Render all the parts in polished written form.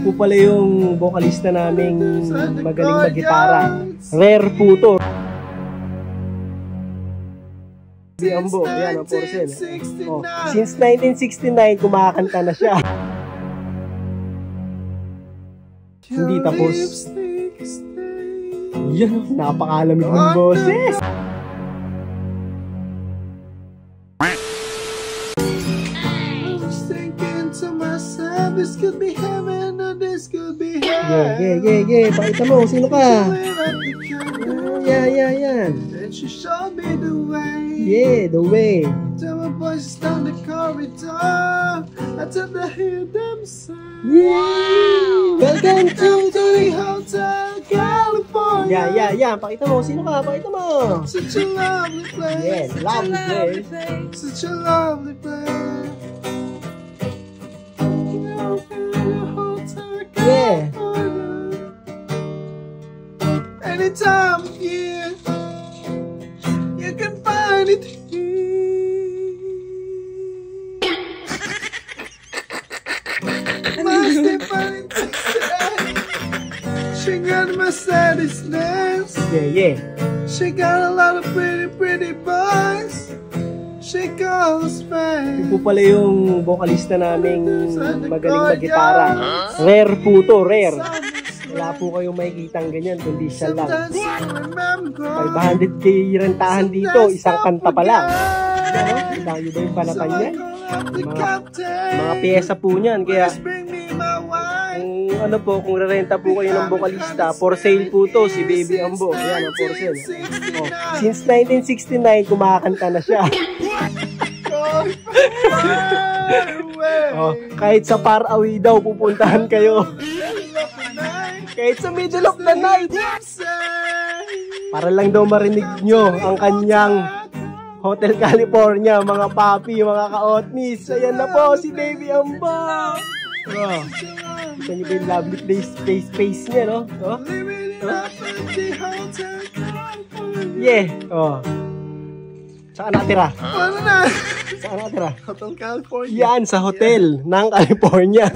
Yun po pala yung vocalista naming magaling mag-gitara. Rare po to. Ambo, yan ang Porcel. Oh, since 1969, kumakanta na siya. Hindi tapos. Yan, napakalamig ng boses. This could be heaven or this could be hell. Yeah. Pakita mo, sino ka? Yan. And she showed me the way. Yeah, the way. Tell my voices down the corridor. I tell the hear them say. Yeah. Welcome to the Hotel California. Yeah. Pakita mo, sino ka? Pakita mo. Such a lovely place. Yes, lovely place. Such a lovely place. Yeah. Any time of year, you can find it here. My Stephanie said she got Mercedes-Benz. Yeah. She got a lot of pretty boys. She calls friends. Yun po pala yung vocalista naming magaling mag-gitara. Rare po to, rare. Wala po kayong makikitang ganyan, kundi siya lang. 500k rentahan dito, isang kanta pa lang. Kita nyo ba yung panatan niyan? Mga pyesa po niyan, kaya kung rerenta po kayo ng vocalista, for sale po to, si Baby Ambo. Yan ang for sale. Oh, since 1969, kumakanta na siya. Oh, kahit sa far away daw pupuntahan kayo. Kahit sa middle of the night. Para lang daw marinig nyo ang kanyang Hotel California, mga papi, mga ka-otnis. Ayan na po si Baby Ambo. Oh, kita nyo ba yung lovely face niya, no? Oh? Yeah. Oh. Saan nakatira? Ano na? Saan nakatira? Hotel California. Yan, sa hotel ng California.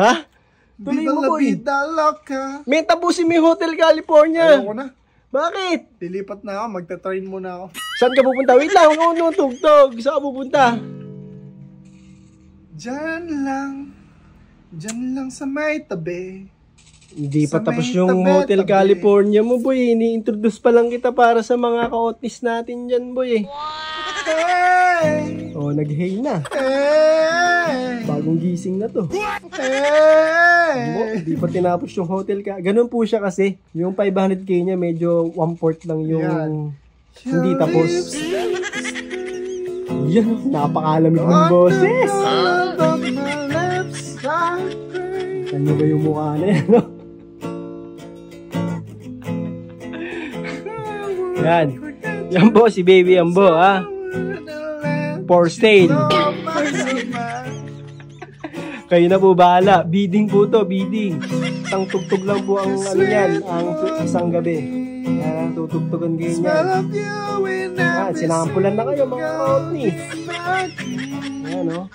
Ha? Tuloy mo ko eh. Vida loca. May tapusin mo yung Hotel California. Ayaw ko na. Bakit? Dilipat na ako. Magta-train muna ako. Saan ka pupunta? Wait lang, huwag mo tugtog. Saan ka pupunta? Diyan lang sa may tabi. Hindi pa tapos yung Hotel California mo, boy. Ini-introduce pa lang kita para sa mga ka-otnis natin dyan, boy. Hey! Oh, nag-hey na. Hey! Bagong gising na to. Hey! Hindi pa tinapos yung hotel ka. Ganun po siya kasi. Yung 500k niya, medyo 1/4 lang yung hindi tapos. Yan, napakalamig ng boses. Ano ba yung mukha na yan, no? Yan po si Baby Ambo, ha? For sale. Kayo na po bahala. Bidding po to, bidding. Isang tugtog lang po ang ano yan, ang isang gabi. Yan, tutugtugan kayo niyan. Yan, sinampulan na kayo mga ka-otnis. Yan, no?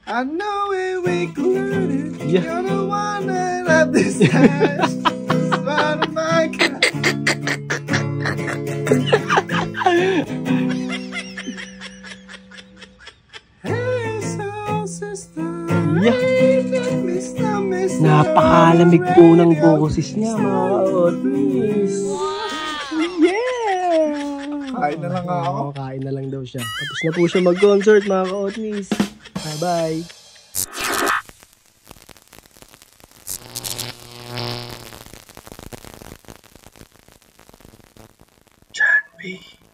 I know it we included. You're the one that I desire. Out of my car. Hey, soul sister. Napakalamig po ng boses niya, mga ka-otnis. Yeah! Kain na lang ako. Kain na lang daw siya. Tapos na po siya mag-concert, mga ka-otnis. Bye-bye. John B.